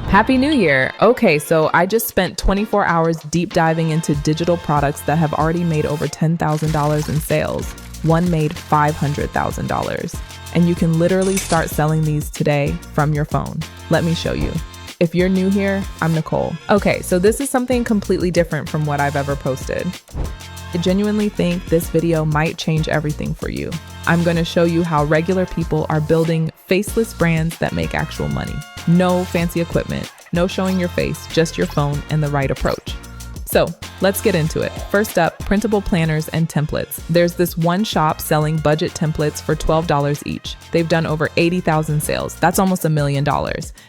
Happy New Year! Okay, so I just spent 24 hours deep diving into digital products that have already made over $10,000 in sales. One made $500,000. And you can literally start selling these today from your phone. Let me show you. If you're new here, I'm Nicole. Okay, so this is something completely different from what I've ever posted. I genuinely think this video might change everything for you. I'm going to show you how regular people are building faceless brands that make actual money. No fancy equipment, no showing your face, just your phone and the right approach. So let's get into it. First up, printable planners and templates. There's this one shop selling budget templates for $12 each. They've done over 80,000 sales. That's almost $1 million.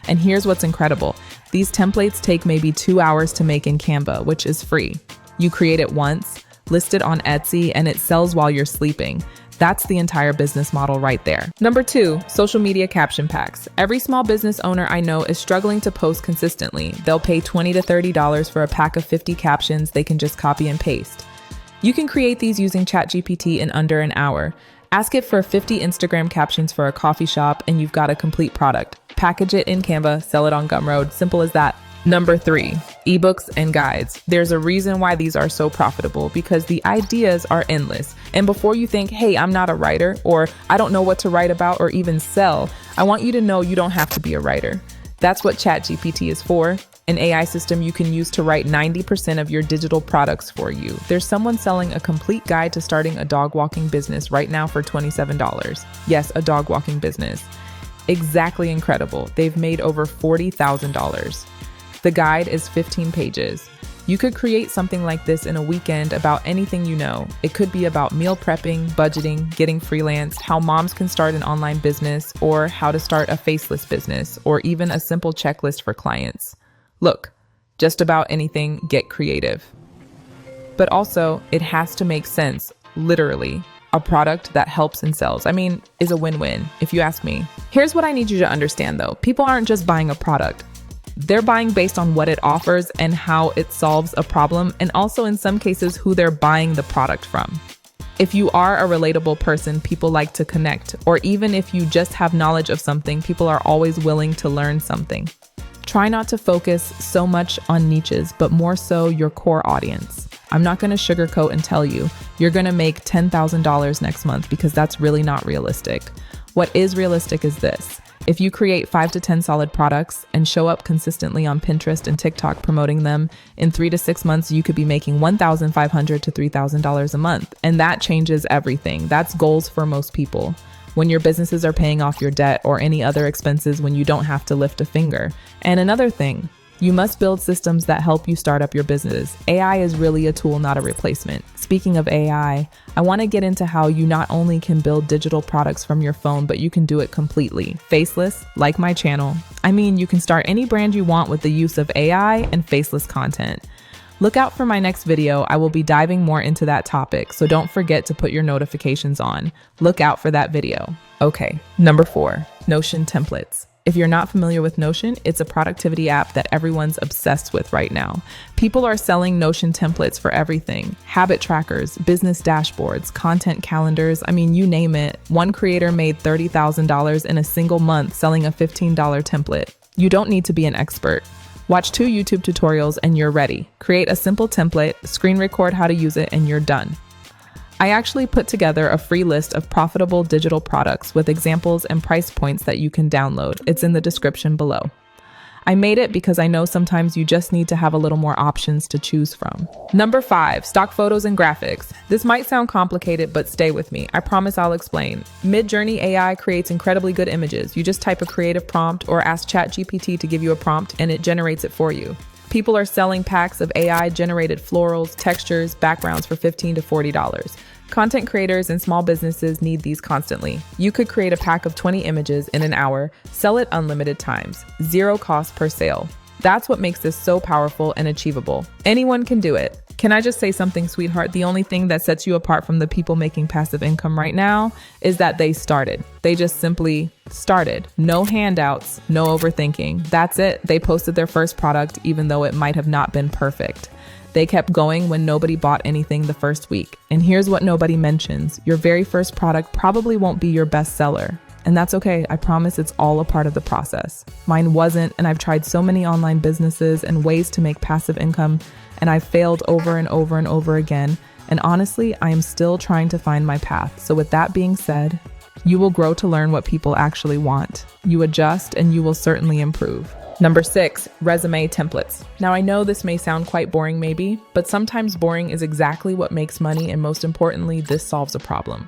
And here's what's incredible. These templates take maybe 2 hours to make in Canva, which is free. You create it once, list it on Etsy, and it sells while you're sleeping. That's the entire business model right there. Number 2, social media caption packs. Every small business owner I know is struggling to post consistently. They'll pay $20 to $30 for a pack of 50 captions they can just copy and paste. You can create these using ChatGPT in under an hour. Ask it for 50 Instagram captions for a coffee shop and you've got a complete product. Package it in Canva, sell it on Gumroad, simple as that. Number 3, ebooks and guides. There's a reason why these are so profitable because the ideas are endless. And before you think, hey, I'm not a writer, or I don't know what to write about or even sell, I want you to know you don't have to be a writer. That's what ChatGPT is for, an AI system you can use to write 90% of your digital products for you. There's someone selling a complete guide to starting a dog walking business right now for $27. Yes, a dog walking business. Exactly incredible. They've made over $40,000. The guide is 15 pages. You could create something like this in a weekend about anything you know. It could be about meal prepping, budgeting, getting freelance, how moms can start an online business, or how to start a faceless business, or even a simple checklist for clients. Look, just about anything, get creative. But also, it has to make sense, literally. A product that helps and sells, is a win-win, if you ask me. Here's what I need you to understand though. People aren't just buying a product. They're buying based on what it offers and how it solves a problem, and also in some cases who they're buying the product from. If you are a relatable person, people like to connect, or even if you just have knowledge of something, people are always willing to learn something. Try not to focus so much on niches, but more so your core audience. I'm not going to sugarcoat and tell you you're going to make $10,000 next month because that's really not realistic. What is realistic is this. If you create 5 to 10 solid products and show up consistently on Pinterest and TikTok promoting them, in 3 to 6 months, you could be making $1,500 to $3,000 a month. And that changes everything. That's goals for most people. When your businesses are paying off your debt or any other expenses when you don't have to lift a finger. And another thing, you must build systems that help you start up your business. AI is really a tool, not a replacement. Speaking of AI, I want to get into how you not only can build digital products from your phone, but you can do it completely. Faceless, like my channel. You can start any brand you want with the use of AI and faceless content. Look out for my next video. I will be diving more into that topic, so don't forget to put your notifications on. Look out for that video. Okay, number 4, Notion templates. If you're not familiar with Notion, it's a productivity app that everyone's obsessed with right now. People are selling Notion templates for everything. Habit trackers, business dashboards, content calendars, you name it. One creator made $30,000 in a single month selling a $15 template. You don't need to be an expert. Watch 2 YouTube tutorials and you're ready. Create a simple template, screen record how to use it, and you're done. I actually put together a free list of profitable digital products with examples and price points that you can download. It's in the description below. I made it because I know sometimes you just need to have a little more options to choose from. Number 5, stock photos and graphics. This might sound complicated, but stay with me. I promise I'll explain. Midjourney AI creates incredibly good images. You just type a creative prompt or ask ChatGPT to give you a prompt and it generates it for you. People are selling packs of AI-generated florals, textures, backgrounds for $15 to $40. Content creators and small businesses need these constantly. You could create a pack of 20 images in an hour, sell it unlimited times, 0 cost per sale. That's what makes this so powerful and achievable. Anyone can do it. Can I just say something, sweetheart? The only thing that sets you apart from the people making passive income right now is that they started. They just simply started. No handouts, no overthinking. That's it. They posted their first product, even though it might have not been perfect. They kept going when nobody bought anything the first week. And here's what nobody mentions. Your very first product probably won't be your best seller. And that's okay. I promise it's all a part of the process. Mine wasn't, and I've tried so many online businesses and ways to make passive income, and I've failed over and over and over again. And honestly, I am still trying to find my path. So with that being said, you will grow to learn what people actually want. You adjust and you will certainly improve. Number 6, resume templates. Now I know this may sound quite boring maybe, but sometimes boring is exactly what makes money, and most importantly, this solves a problem.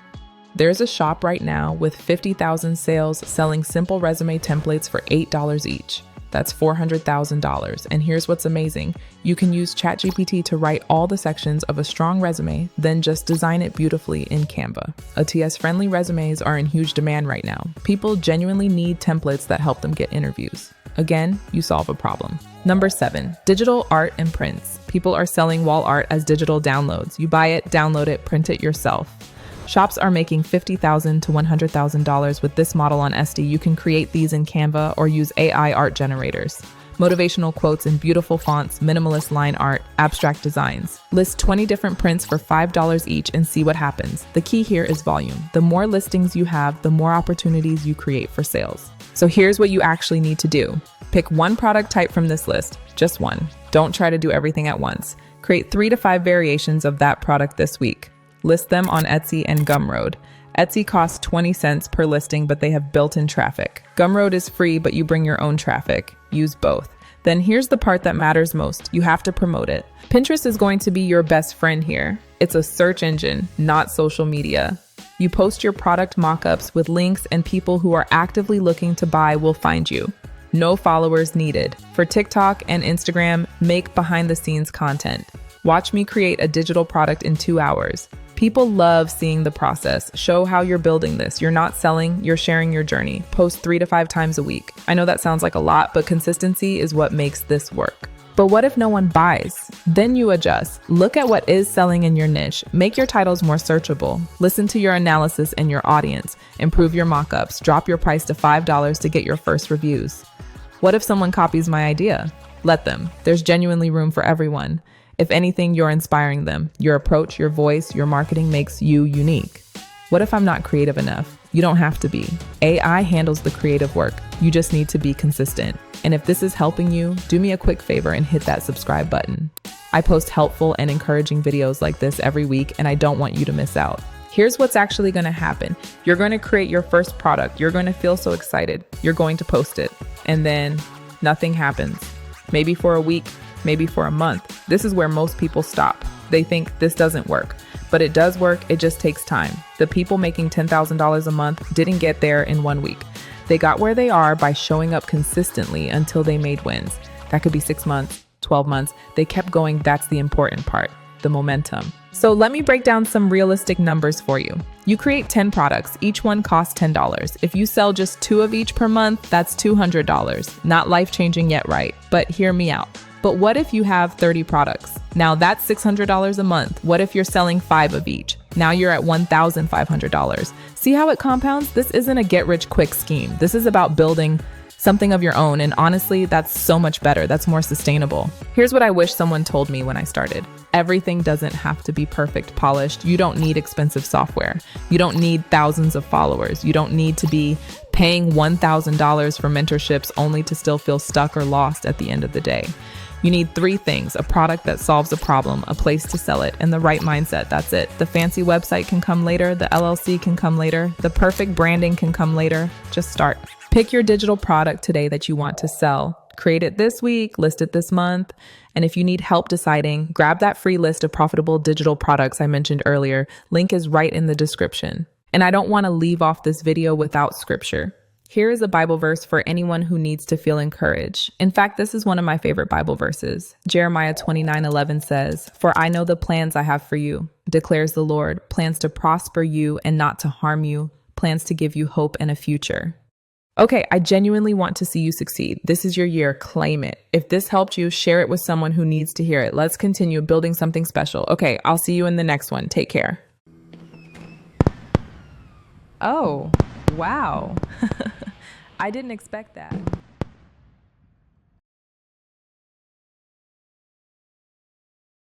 There's a shop right now with 50,000 sales selling simple resume templates for $8 each. That's $400,000. And here's what's amazing. You can use ChatGPT to write all the sections of a strong resume, then just design it beautifully in Canva. ATS-friendly resumes are in huge demand right now. People genuinely need templates that help them get interviews. Again, you solve a problem. Number 7, digital art and prints. People are selling wall art as digital downloads. You buy it, download it, print it yourself. Shops are making $50,000 to $100,000 with this model on SD. You can create these in Canva or use AI art generators. Motivational quotes in beautiful fonts, minimalist line art, abstract designs. List 20 different prints for $5 each and see what happens. The key here is volume. The more listings you have, the more opportunities you create for sales. So here's what you actually need to do. Pick one product type from this list, just one. Don't try to do everything at once. Create 3 to 5 variations of that product this week. List them on Etsy and Gumroad. Etsy costs 20 cents per listing, but they have built-in traffic. Gumroad is free, but you bring your own traffic. Use both. Then here's the part that matters most. You have to promote it. Pinterest is going to be your best friend here. It's a search engine, not social media. You post your product mock-ups with links, and people who are actively looking to buy will find you. No followers needed. For TikTok and Instagram, make behind-the-scenes content. Watch me create a digital product in 2 hours. People love seeing the process. Show how you're building this. You're not selling, you're sharing your journey. Post 3 to 5 times a week. I know that sounds like a lot, but consistency is what makes this work. But what if no one buys? Then you adjust. Look at what is selling in your niche. Make your titles more searchable. Listen to your analysis and your audience. Improve your mock-ups. Drop your price to $5 to get your first reviews. What if someone copies my idea? Let them. There's genuinely room for everyone. If anything, you're inspiring them. Your approach, your voice, your marketing makes you unique. What if I'm not creative enough? You don't have to be. AI handles the creative work. You just need to be consistent. And if this is helping you, do me a quick favor and hit that subscribe button. I post helpful and encouraging videos like this every week, and I don't want you to miss out. Here's what's actually going to happen. You're going to create your first product. You're going to feel so excited. You're going to post it. And then nothing happens. Maybe for a week, maybe for a month. This is where most people stop. They think this doesn't work, but it does work. It just takes time. The people making $10,000 a month didn't get there in 1 week. They got where they are by showing up consistently until they made wins. That could be 6 months, 12 months. They kept going. That's the important part, the momentum. So let me break down some realistic numbers for you. You create 10 products. Each one costs $10. If you sell just 2 of each per month, that's $200. Not life-changing yet, right? But hear me out. But what if you have 30 products? Now that's $600 a month. What if you're selling 5 of each? Now you're at $1,500. See how it compounds? This isn't a get-rich-quick scheme. This is about building something of your own. And honestly, that's so much better. That's more sustainable. Here's what I wish someone told me when I started. Everything doesn't have to be perfect, polished. You don't need expensive software. You don't need thousands of followers. You don't need to be paying $1,000 for mentorships only to still feel stuck or lost at the end of the day. You need 3 things: a product that solves a problem, a place to sell it, and the right mindset. That's it. The fancy website can come later. The LLC can come later. The perfect branding can come later. Just start. Pick your digital product today that you want to sell. Create it this week, list it this month. And if you need help deciding, grab that free list of profitable digital products I mentioned earlier. Link is right in the description. And I don't want to leave off this video without scripture. Here is a Bible verse for anyone who needs to feel encouraged. In fact, this is one of my favorite Bible verses. Jeremiah 29:11 says, "For I know the plans I have for you, declares the Lord, plans to prosper you and not to harm you, plans to give you hope and a future." Okay, I genuinely want to see you succeed. This is your year. Claim it. If this helped you, share it with someone who needs to hear it. Let's continue building something special. Okay, I'll see you in the next one. Take care. Oh, wow. I didn't expect that.